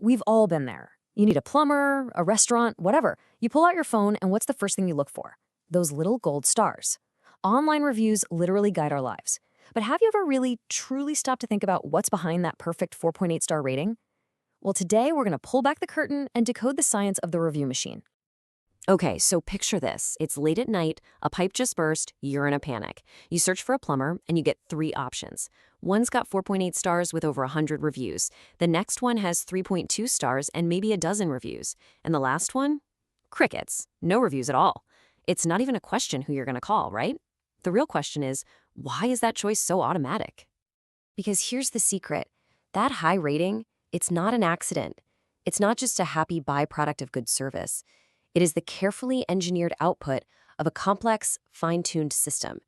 We've all been there. You need a plumber, a restaurant, whatever. You pull out your phone, and what's the first thing you look for? Those little gold stars. Online reviews literally guide our lives. But have you ever really, truly stopped to think about what's behind that perfect 4.8 star rating? Well, today we're going to pull back the curtain and decode the science of the review machine. Okay, so picture this. It's late at night, a pipe just burst, you're in a panic. You search for a plumber, and you get three options. One's got 4.8 stars with over 100 reviews. The next one has 3.2 stars and maybe a dozen reviews. And the last one? Crickets. No reviews at all. It's not even a question who you're going to call, right? The real question is, why is that choice so automatic? Because here's the secret. That high rating, it's not an accident. It's not just a happy byproduct of good service. It is the carefully engineered output of a complex, fine-tuned system.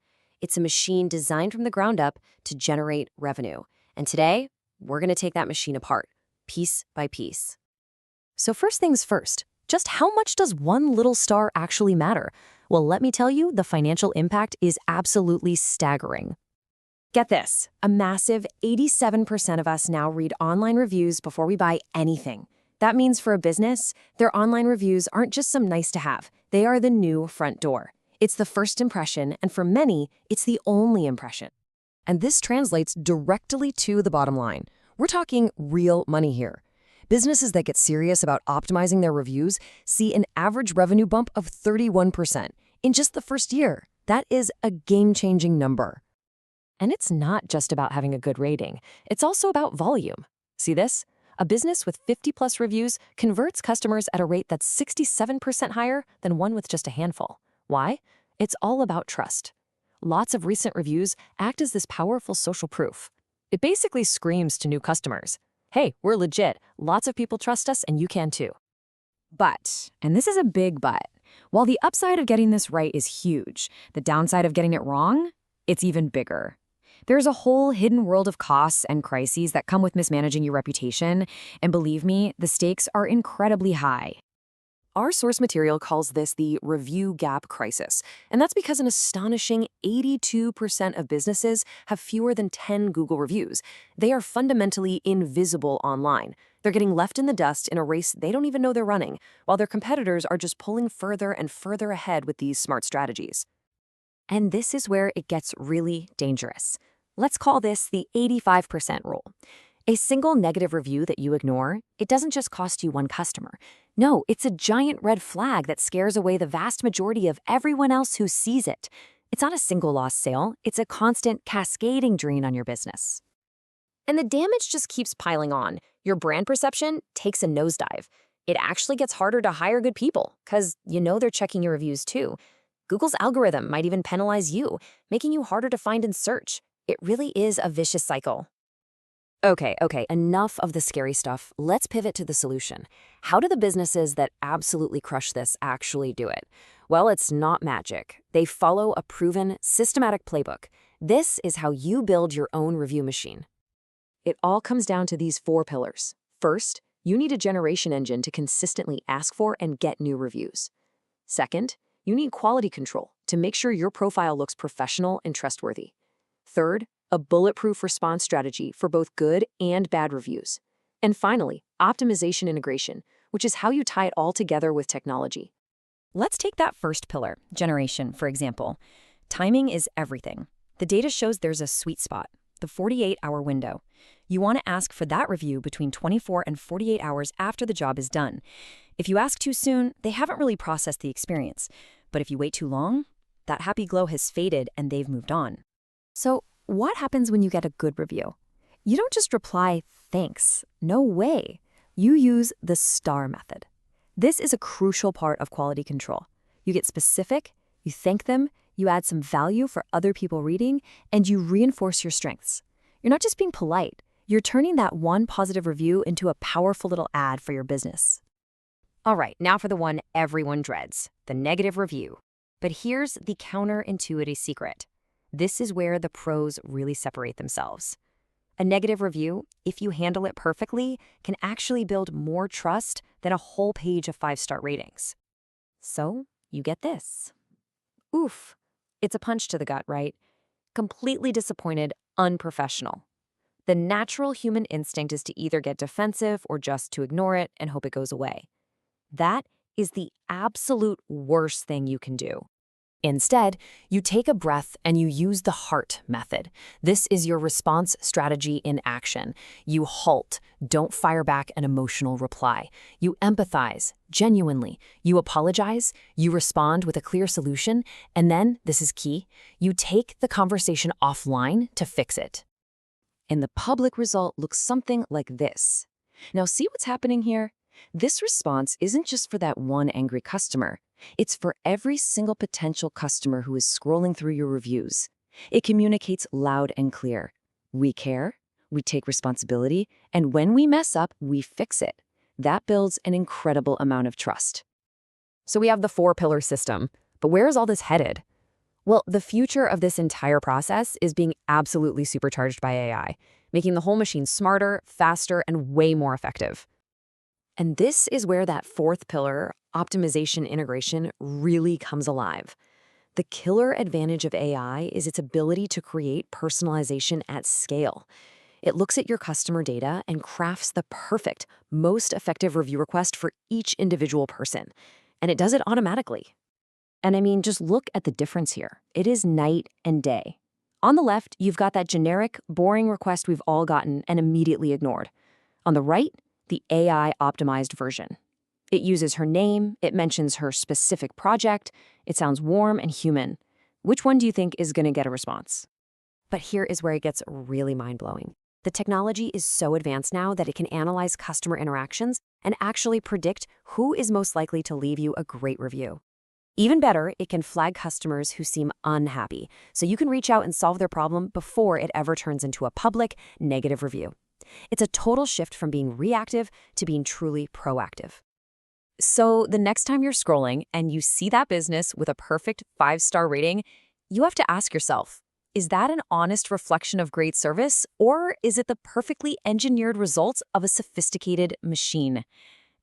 It's a machine designed from the ground up to generate revenue. And today, we're going to take that machine apart, piece by piece. So first things first, just how much does one little star actually matter? Well, let me tell you, the financial impact is absolutely staggering. Get this, a massive 87% of us now read online reviews before we buy anything. That means for a business, their online reviews aren't just some nice to have. They are the new front door. It's the first impression, and for many, it's the only impression. And this translates directly to the bottom line. We're talking real money here. Businesses that get serious about optimizing their reviews see an average revenue bump of 31% in just the first year. That is a game-changing number. And it's not just about having a good rating. It's also about volume. See this? A business with 50-plus reviews converts customers at a rate that's 67% higher than one with just a handful. Why? It's all about trust. Lots of recent reviews act as this powerful social proof. It basically screams to new customers, hey, we're legit, lots of people trust us and you can too. But, and this is a big but, while the upside of getting this right is huge, the downside of getting it wrong, it's even bigger. There's a whole hidden world of costs and crises that come with mismanaging your reputation, and believe me, the stakes are incredibly high. Our source material calls this the review gap crisis, and that's because an astonishing 82% of businesses have fewer than 10 Google reviews. They are fundamentally invisible online. They're getting left in the dust in a race they don't even know they're running, while their competitors are just pulling further and further ahead with these smart strategies. And this is where it gets really dangerous. Let's call this the 85% rule. A single negative review that you ignore, it doesn't just cost you one customer. No, it's a giant red flag that scares away the vast majority of everyone else who sees it. It's not a single lost sale, it's a constant cascading drain on your business. And the damage just keeps piling on. Your brand perception takes a nosedive. It actually gets harder to hire good people, because they're checking your reviews too. Google's algorithm might even penalize you, making you harder to find in search. It really is a vicious cycle. Okay, enough of the scary stuff. Let's pivot to the solution. How do the businesses that absolutely crush this actually do it? Well, it's not magic. They follow a proven, systematic playbook. This is how you build your own review machine. It all comes down to these four pillars. First, you need a generation engine to consistently ask for and get new reviews. Second, you need quality control to make sure your profile looks professional and trustworthy. Third, a bulletproof response strategy for both good and bad reviews. And finally, optimization integration, which is how you tie it all together with technology. Let's take that first pillar, generation, for example. Timing is everything. The data shows there's a sweet spot, the 48-hour window. You want to ask for that review between 24 and 48 hours after the job is done. If you ask too soon, they haven't really processed the experience. But if you wait too long, that happy glow has faded and they've moved on. So what happens when you get a good review? You don't just reply, thanks. No way. You use the STAR method. This is a crucial part of quality control. You get specific, you thank them, you add some value for other people reading, and you reinforce your strengths. You're not just being polite. You're turning that one positive review into a powerful little ad for your business. All right, now for the one everyone dreads, the negative review. But here's the counterintuitive secret. This is where the pros really separate themselves. A negative review, if you handle it perfectly, can actually build more trust than a whole page of 5-star ratings. So, you get this. Oof. It's a punch to the gut, right? Completely disappointed, unprofessional. The natural human instinct is to either get defensive or just to ignore it and hope it goes away. That is the absolute worst thing you can do. Instead, you take a breath and you use the HEART method. This is your response strategy in action. You halt, don't fire back an emotional reply. You empathize, genuinely. You apologize, you respond with a clear solution, and then, this is key, you take the conversation offline to fix it. And the public result looks something like this. Now, see what's happening here? This response isn't just for that one angry customer. It's for every single potential customer who is scrolling through your reviews. It communicates loud and clear. We care, we take responsibility, and when we mess up, we fix it. That builds an incredible amount of trust. So we have the four-pillar system, but where is all this headed? Well, the future of this entire process is being absolutely supercharged by AI, making the whole machine smarter, faster, and way more effective. And this is where that fourth pillar, optimization integration, really comes alive. The killer advantage of AI is its ability to create personalization at scale. It looks at your customer data and crafts the perfect, most effective review request for each individual person. And it does it automatically. And I mean, just look at the difference here. It is night and day. On the left, you've got that generic, boring request we've all gotten and immediately ignored. On the right, the AI-optimized version. It uses her name, it mentions her specific project, it sounds warm and human. Which one do you think is going to get a response? But here is where it gets really mind-blowing. The technology is so advanced now that it can analyze customer interactions and actually predict who is most likely to leave you a great review. Even better, it can flag customers who seem unhappy, so you can reach out and solve their problem before it ever turns into a public, negative review. It's a total shift from being reactive to being truly proactive. So the next time you're scrolling and you see that business with a perfect 5-star rating, you have to ask yourself, is that an honest reflection of great service, or is it the perfectly engineered results of a sophisticated machine?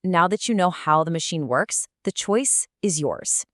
Now that you know how the machine works, the choice is yours.